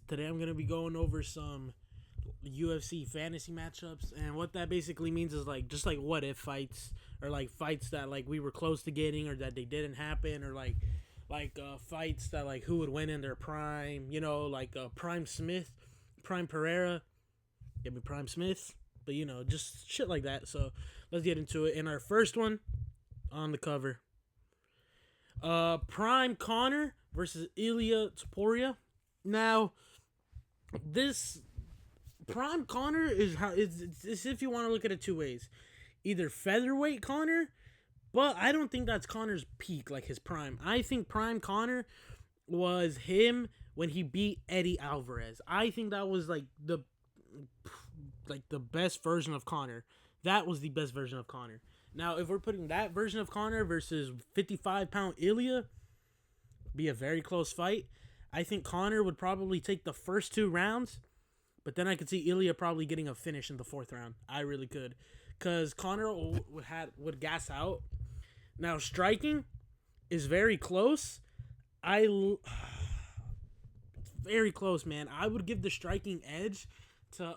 Today I'm going to be going over some UFC fantasy matchups, and what that basically means is like just like what if fights, or like fights that like we were close to getting or that they didn't happen, or like fights that like who would win in their prime, like Prime Smith, Prime Pereira, give me Prime Smith, but just shit like that. So let's get into it. In our first one on the cover, Prime Connor versus Ilya Topuria. Now, this Prime Connor is how it's if you want to look at it two ways. Either featherweight Connor, but I don't think that's Connor's peak, like his prime. I think Prime Connor was him when he beat Eddie Alvarez. I think that was like the best version of Connor. That was the best version of Connor. Now, if we're putting that version of Connor versus 55-pound Ilya, be a very close fight. I think Connor would probably take the first two rounds, but then I could see Ilya probably getting a finish in the fourth round. I really could, because Connor would gas out. Now, striking is very close. It's very close, man. I would give the striking edge to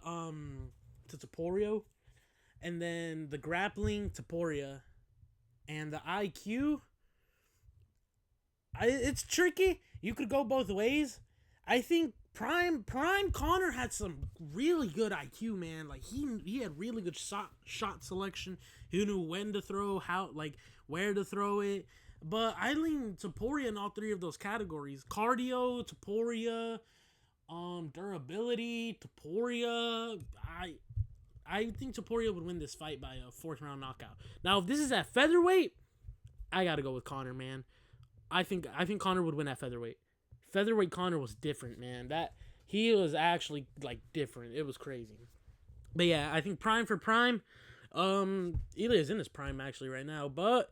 Topuria, and then the grappling Topuria, and the IQ. It's tricky. You could go both ways. I think Prime Connor had some really good IQ, man. Like he had really good shot selection. He knew when to throw, where to throw it. But I lean Topuria in all three of those categories: cardio, Topuria, durability, Topuria. I think Topuria would win this fight by a fourth round knockout. Now, if this is at featherweight, I gotta go with Connor, man. I think Connor would win at featherweight. Featherweight Connor was different, man. That he was actually like different. It was crazy. But yeah, I think prime for prime. Ilya's in his prime actually right now, but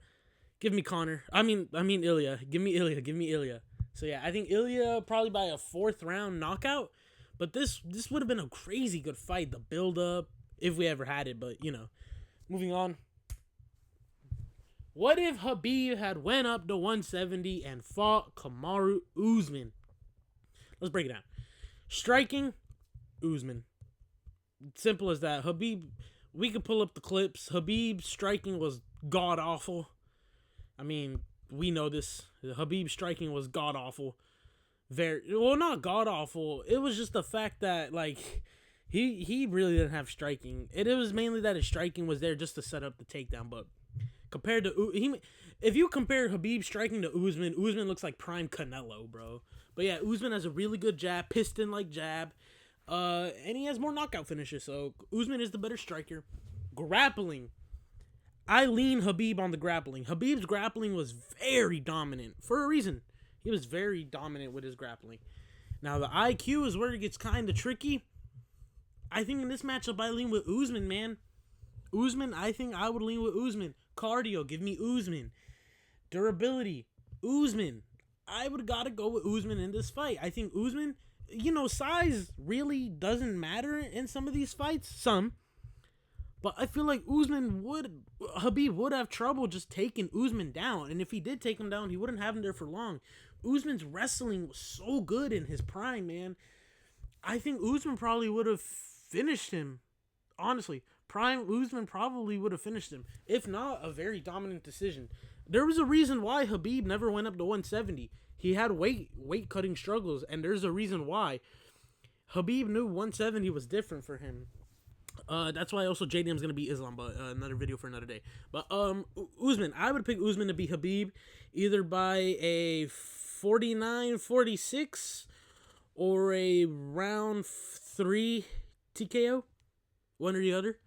give me Connor. I mean Ilya. Give me Ilya. So yeah, I think Ilya probably by a fourth round knockout. But this would have been a crazy good fight. The build up, if we ever had it. But moving on. What if Khabib had went up to 170 and fought Kamaru Usman? Let's break it down. Striking, Usman. Simple as that. Khabib, we could pull up the clips. Khabib's striking was god awful. I mean, we know this. Khabib's striking was god awful. Not god awful. It was just the fact that he really didn't have striking. It was mainly that his striking was there just to set up the takedown, but compared to if you compare Khabib striking to Usman looks like prime Canelo, bro. But yeah, Usman has a really good jab, piston-like jab, and he has more knockout finishes. So Usman is the better striker. Grappling, I lean Khabib on the grappling. Khabib's grappling was very dominant for a reason. He was very dominant with his grappling. Now the IQ is where it gets kind of tricky. I think in this matchup I lean with Usman, man. I think I would lean with Usman. Cardio, give me Usman. Durability, Usman. I would gotta go with Usman in this fight. I think Usman, size really doesn't matter in some of these fights. Some. But I feel like Khabib would have trouble just taking Usman down. And if he did take him down, he wouldn't have him there for long. Usman's wrestling was so good in his prime, man. I think Usman probably would have finished him. Honestly, prime Usman probably would have finished him. If not, a very dominant decision. There was a reason why Khabib never went up to 170. He had weight cutting struggles, and there's a reason why. Khabib knew 170 was different for him. That's why also JDM's gonna beat Islam, but another video for another day. But Usman, I would pick Usman to beat Khabib either by a 49-46 or a round 3 TKO. One or the other,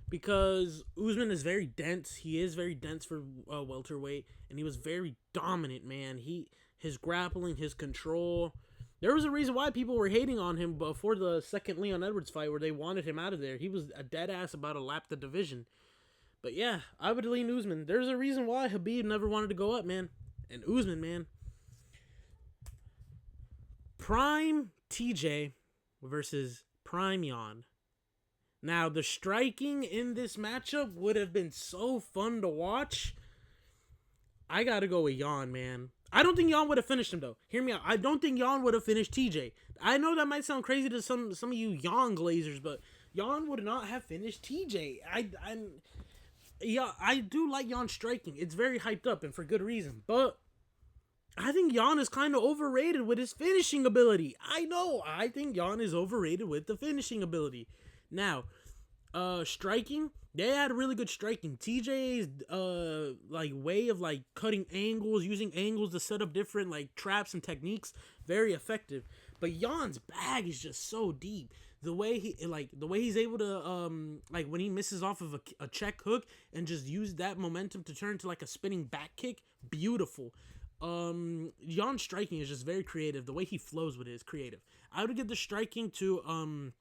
because Usman is very dense. He is very dense for welterweight, and he was very dominant, man. His grappling, his control. There was a reason why people were hating on him before the second Leon Edwards fight, where they wanted him out of there. He was a dead ass about to lap the division. But yeah, I would lean Usman. There's a reason why Khabib never wanted to go up, man. And Usman, man. Prime TJ versus Prime Yan. Now, the striking in this matchup would have been so fun to watch. I gotta go with Yan, man. I don't think Jan would have finished him though. Hear me out. I don't think Jan would have finished TJ. I know that might sound crazy to some of you Jan Glazers, but Jan would not have finished TJ. Yeah, I do like Jan striking. It's very hyped up and for good reason. But I think Jan is kind of overrated with his finishing ability. I know. I think Jan is overrated with the finishing ability. Now, striking, they had really good striking. TJ's like way of like cutting angles, using angles to set up different like traps and techniques, very effective. But Jan's bag is just so deep. The way he's able to like when he misses off of a check hook and just use that momentum to turn to like a spinning back kick, beautiful. Jan's striking is just very creative. The way he flows with it is creative. I would give the striking to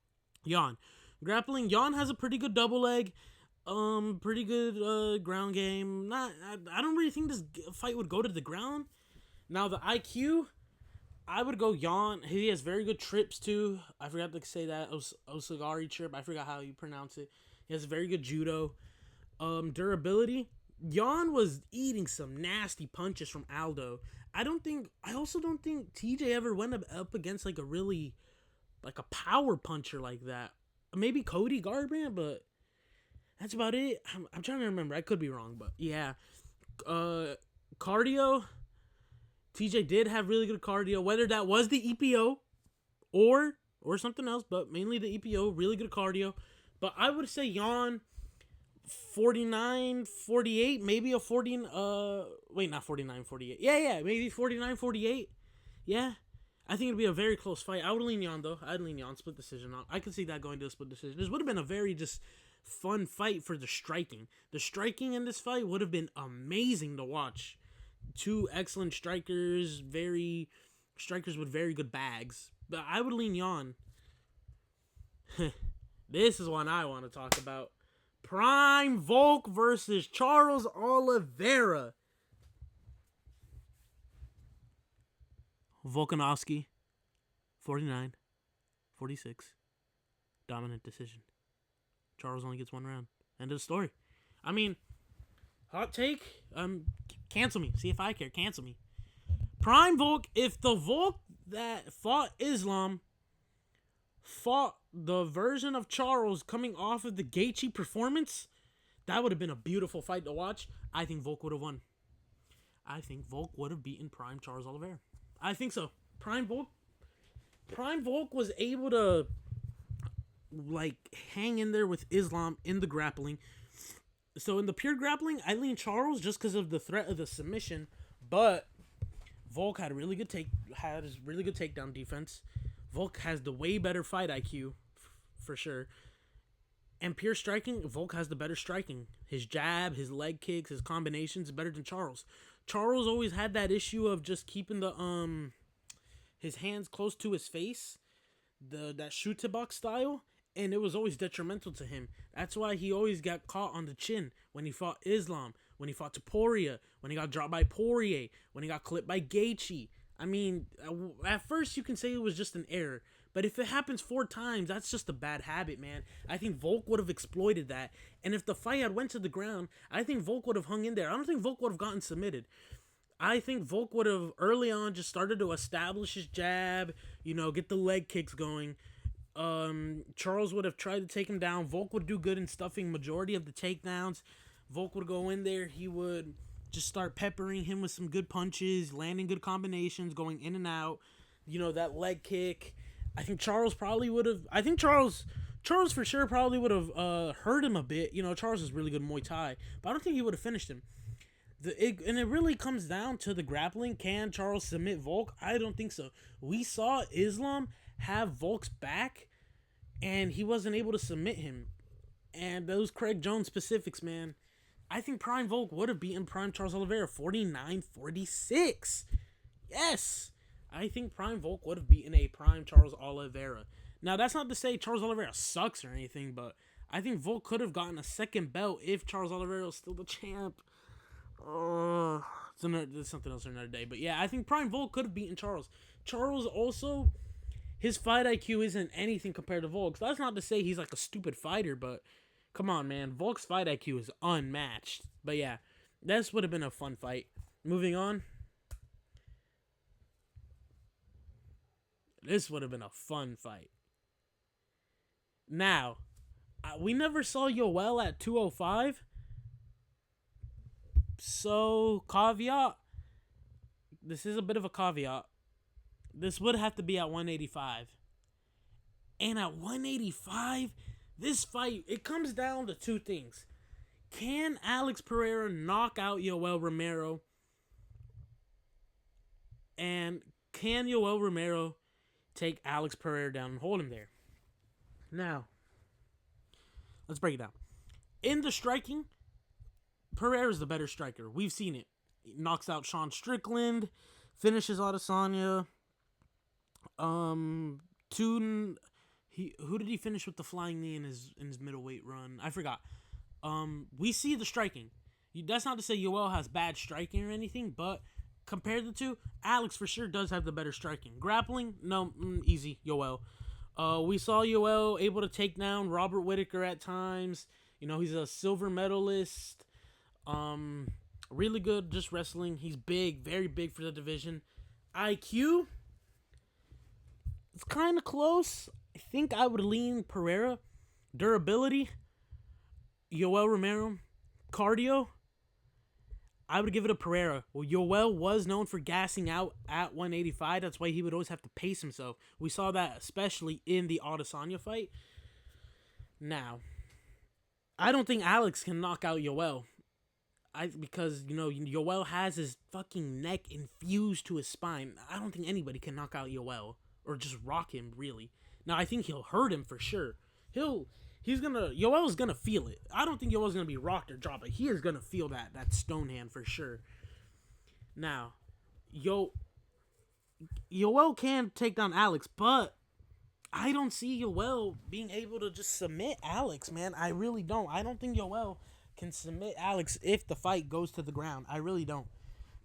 Jan. Grappling, Jan has a pretty good double leg, pretty good ground game. I don't really think this fight would go to the ground. Now the IQ, I would go Jan. He has very good trips too. I forgot to say that Osagari trip. I forgot how you pronounce it. He has very good judo. Durability, Jan was eating some nasty punches from Aldo. I also don't think TJ ever went up against like a really like a power puncher like that. Maybe Cody Garbrandt, but that's about it. I'm trying to remember. I could be wrong, but yeah. Cardio. TJ did have really good cardio. Whether that was the EPO or something else, but mainly the EPO. Really good cardio. But I would say Jan 49-48, maybe a 40. Wait, not 49-48. Yeah, maybe 49-48. Yeah. I think it'd be a very close fight. I would lean Jan, though. I'd lean Jan, split decision. I could see that going to a split decision. This would have been a very just fun fight for the striking. The striking in this fight would have been amazing to watch. Two excellent strikers with very good bags. But I would lean Jan. This is one I want to talk about. Prime Volk versus Charles Oliveira. Volkanovski, 49-46, dominant decision. Charles only gets one round. End of the story. I mean, hot take. Cancel me. See if I care. Cancel me. Prime Volk. If the Volk that fought Islam fought the version of Charles coming off of the Gaethje performance, that would have been a beautiful fight to watch. I think Volk would have won. I think Volk would have beaten Prime Charles Oliveira. I think so. Prime Volk was able to like hang in there with Islam in the grappling. So in the pure grappling, I lean Charles just because of the threat of the submission. But Volk had really good takedown defense. Volk has the way better fight IQ, for sure. And pure striking, Volk has the better striking. His jab, his leg kicks, his combinations better than Charles. Charles always had that issue of just keeping the his hands close to his face, that shoot to box style, and it was always detrimental to him. That's why he always got caught on the chin when he fought Islam, when he fought Topuria, when he got dropped by Poirier, when he got clipped by Gaethje. I mean, at first you can say it was just an error, but if it happens 4 times, that's just a bad habit, man. I think Volk would have exploited that. And if the fight had went to the ground, I think Volk would have hung in there. I don't think Volk would have gotten submitted. I think Volk would have early on just started to establish his jab, get the leg kicks going. Charles would have tried to take him down. Volk would do good in stuffing majority of the takedowns. Volk would go in there. He would just start peppering him with some good punches, landing good combinations, going in and out. That leg kick. I think Charles probably would have. I think Charles for sure probably would have hurt him a bit. Charles is really good Muay Thai, but I don't think he would have finished him. And it really comes down to the grappling. Can Charles submit Volk? I don't think so. We saw Islam have Volk's back, and he wasn't able to submit him. And those Craig Jones specifics, man. I think Prime Volk would have beaten Prime Charles Oliveira 49-46. Yes. I think Prime Volk would have beaten a Prime Charles Oliveira. Now, that's not to say Charles Oliveira sucks or anything, but I think Volk could have gotten a second belt if Charles Oliveira was still the champ. It's something else for another day. But yeah, I think Prime Volk could have beaten Charles. Charles also, his fight IQ isn't anything compared to Volk's. That's not to say he's like a stupid fighter, but come on, man. Volk's fight IQ is unmatched. But yeah, this would have been a fun fight. Moving on. This would have been a fun fight. Now, we never saw Yoel at 205. So, caveat. This is a bit of a caveat. This would have to be at 185. And at 185, this fight, it comes down to two things. Can Alex Pereira knock out Yoel Romero? And can Yoel Romero take Alex Pereira down and hold him there? Now, let's break it down. In the striking, Pereira's the better striker. We've seen it. He knocks out Sean Strickland, finishes Adesanya. Who did he finish with the flying knee in his middleweight run? I forgot. We see the striking. That's not to say Yoel has bad striking or anything, but compared to the two, Alex for sure does have the better striking. Grappling, no, easy, Yoel. We saw Yoel able to take down Robert Whittaker at times. You know, he's a silver medalist. Really good just wrestling. He's big, very big for the division. IQ, it's kind of close. I think I would lean Pereira. Durability, Yoel Romero. Cardio, I would give it a Pereira. Well, Yoel was known for gassing out at 185. That's why he would always have to pace himself. We saw that especially in the Adesanya fight. Now, I don't think Alex can knock out Yoel. Because, you know, Yoel has his fucking neck infused to his spine. I don't think anybody can knock out Yoel. Or just rock him, really. Now, I think he'll hurt him for sure. Yoel's gonna feel it. I don't think Yoel's gonna be rocked or dropped, but he is gonna feel that stone hand for sure. Now, Yoel can take down Alex, but I don't see Yoel being able to just submit Alex, man. I really don't. I don't think Yoel can submit Alex if the fight goes to the ground. I really don't.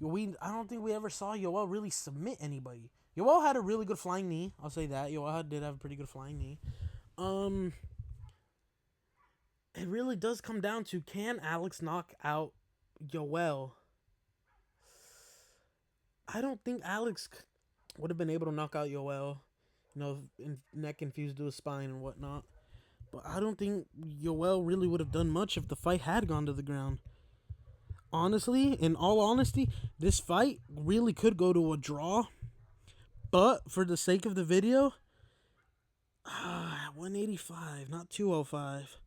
I don't think we ever saw Yoel really submit anybody. Yoel had a really good flying knee. I'll say that. Yoel did have a pretty good flying knee. It really does come down to, can Alex knock out Yoel? I don't think Alex would have been able to knock out Yoel. You know, neck infused to his spine and whatnot. But I don't think Yoel really would have done much if the fight had gone to the ground. Honestly, in all honesty, this fight really could go to a draw. But for the sake of the video, 185, not 205.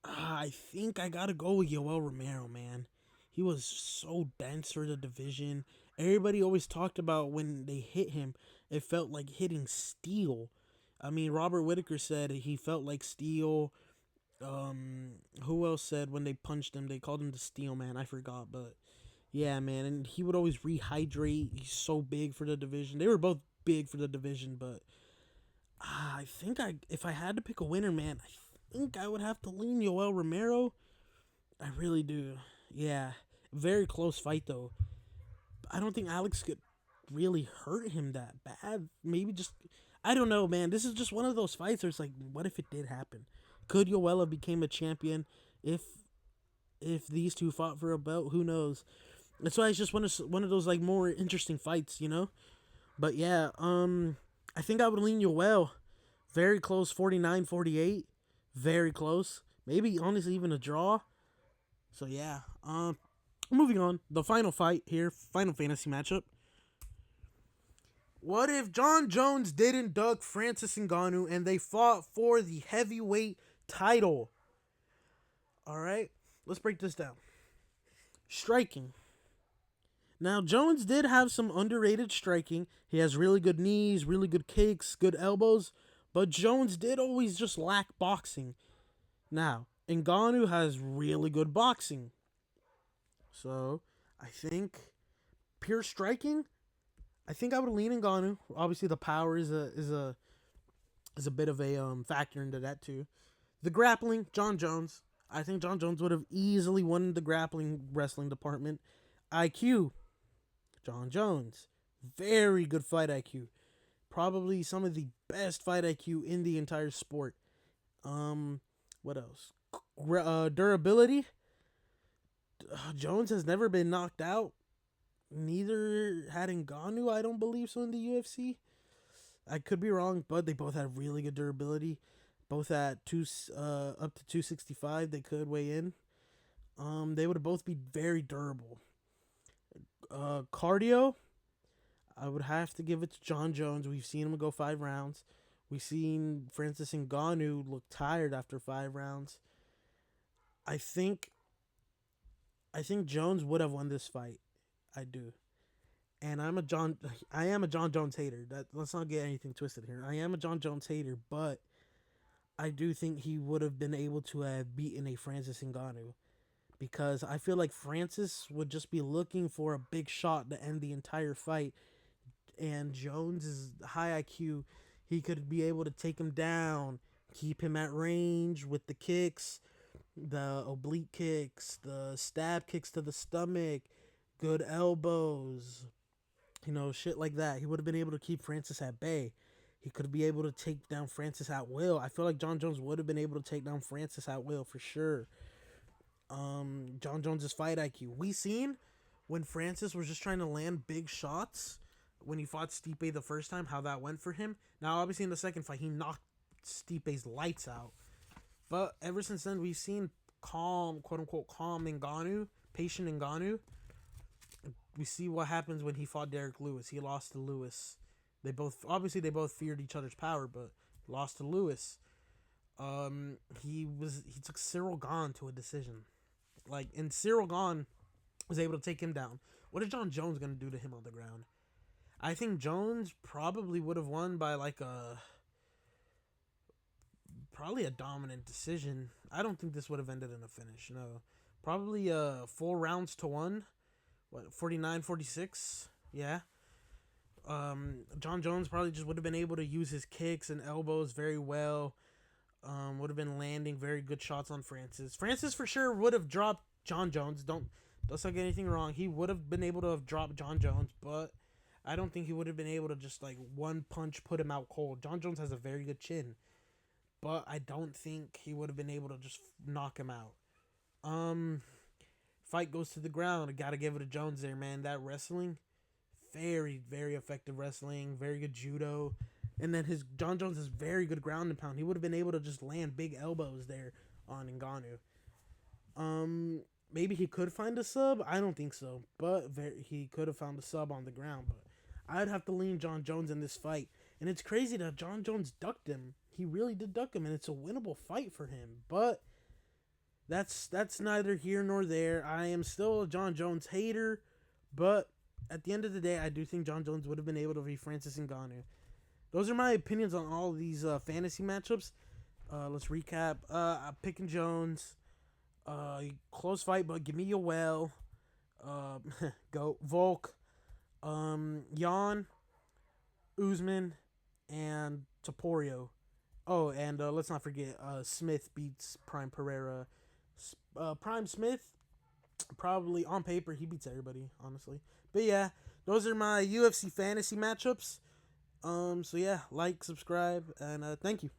I think I gotta go with Yoel Romero, man. He was so dense for the division. Everybody always talked about when they hit him, it felt like hitting steel. I mean, Robert Whittaker said he felt like steel. Who else said when they punched him, they called him the Steel Man? I forgot, but yeah, man. And he would always rehydrate. He's so big for the division. They were both big for the division, but I think if I had to pick a winner, man, I think I would have to lean Yoel Romero. I really do. Yeah, very close fight though. I don't think Alex could really hurt him that bad. Maybe just, I don't know, man. This is just one of those fights where it's like, what if it did happen? Could Yoel have became a champion if these two fought for a belt? Who knows? That's why it's just one of those like more interesting fights, you know. But yeah, I think I would lean Yoel. Very close, 49-48. Very close. Maybe honestly even a draw. So yeah. Moving on. The final fight here, final fantasy matchup. What if John Jones didn't duck Francis Ngannou and they fought for the heavyweight title? Alright, let's break this down. Striking. Now, Jones did have some underrated striking. He has really good knees, really good kicks, good elbows. But Jones did always just lack boxing. Now, Ngannou has really good boxing. So, I think pure striking, I think I would lean Ngannou. Obviously, the power is a bit of a factor into that too. The grappling, John Jones. I think John Jones would have easily won the grappling wrestling department. IQ, John Jones. Very good fight IQ. Probably some of the best fight IQ in the entire sport. What else? Durability. Jones has never been knocked out. Neither had Ngannou, I don't believe so, in the UFC. I could be wrong, but they both have really good durability. Both at up to 265, they could weigh in. They would both be very durable. Cardio, I would have to give it to John Jones. We've seen him go 5 rounds. We've seen Francis Ngannou look tired after 5 rounds. I think I think Jones would have won this fight. I do. And I am a John Jones hater. That let's not get anything twisted here. I am a John Jones hater, but I do think he would have been able to have beaten a Francis Ngannou because I feel like Francis would just be looking for a big shot to end the entire fight, and Jones is high IQ. He could be able to take him down, keep him at range with the kicks, the oblique kicks, the stab kicks to the stomach, good elbows, shit like that. He would have been able to keep Francis at bay. He could be able to take down Francis at will. I feel like John Jones would have been able to take down Francis at will for sure. John Jones's fight IQ. We seen when Francis was just trying to land big shots when he fought Stipe the first time, how that went for him. Now, obviously, in the second fight, he knocked Stipe's lights out. But ever since then, we've seen calm, quote unquote, calm Ngannou, patient Ngannou. We see what happens when he fought Derek Lewis. He lost to Lewis. They both feared each other's power, but lost to Lewis. He took Cyril Gahn to a decision. And Cyril Gahn was able to take him down. What is John Jones gonna do to him on the ground? I think Jones probably would have won by probably a dominant decision. I don't think this would have ended in a finish. No, probably 4 rounds to 1. What, 49-46? Yeah. John Jones probably just would have been able to use his kicks and elbows very well. Would have been landing very good shots on Francis. Francis for sure would have dropped John Jones. Let's not get anything wrong. He would have been able to have dropped John Jones, but I don't think he would have been able to just one punch put him out cold. John Jones has a very good chin, but I don't think he would have been able to just knock him out. Fight goes to the ground. I gotta give it to Jones there, man. That wrestling, very, very effective wrestling, very good judo. And then John Jones has very good ground and pound. He would have been able to just land big elbows there on Ngannou. Maybe he could find a sub. I don't think so, but he could have found a sub on the ground. But I'd have to lean John Jones in this fight. And it's crazy that John Jones ducked him. He really did duck him, and it's a winnable fight for him. But that's neither here nor there. I am still a John Jones hater, but at the end of the day, I do think John Jones would have been able to beat Francis Ngannou. Those are my opinions on all of these fantasy matchups. Let's recap. I'm picking Jones. Close fight, but give me your well. Go Volk. Jan, Usman, and Topuria. Oh, and let's not forget Smith beats Prime Pereira. Prime Smith, probably on paper, he beats everybody, honestly. But yeah, those are my UFC fantasy matchups. So yeah, like, subscribe, and thank you.